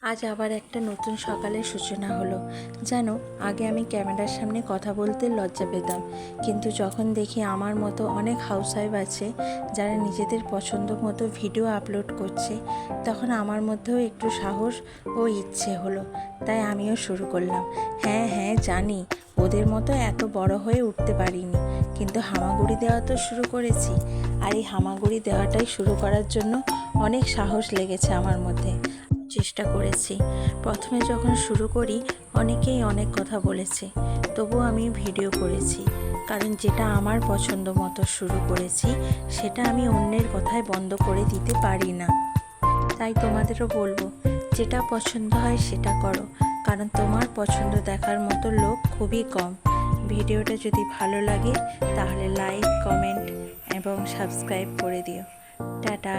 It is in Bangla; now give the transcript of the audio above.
আজ আবার একটা নতুন সকালের সূচনা হলো। জানো, আগে আমি ক্যামেরার সামনে কথা বলতে লজ্জা পেতাম, কিন্তু যখন দেখি আমার মতো অনেক হাউসওয়াইফ আছে যারা নিজেদের পছন্দ মতো ভিডিও আপলোড করছে, তখন আমার মধ্যেও একটু সাহস ও ইচ্ছে হলো। তাই আমিও শুরু করলাম। হ্যাঁ, জানি ওদের মতো এত বড় হয়ে উঠতে পারিনি, কিন্তু হামাগুড়ি দেওয়া তো শুরু করেছি। আর এই হামাগুড়ি দেওয়াটাই শুরু করার জন্য অনেক সাহস লেগেছে আমার মধ্যে। চেষ্টা করেছি। প্রথমে যখন শুরু করি অনেকেই অনেক কথা বলেছে, তবু আমি ভিডিও করেছি, কারণ যেটা আমার পছন্দ মতো শুরু করেছি সেটা আমি অন্যের কথায় বন্ধ করে দিতে পারি না। তাই তোমাদেরও বলবো, যেটা পছন্দ হয় সেটা করো, কারণ তোমার পছন্দ দেখার মতো লোক খুবই কম। ভিডিওটা যদি ভালো লাগে তাহলে লাইক, কমেন্ট এবং সাবস্ক্রাইব করে দিও। টাটা।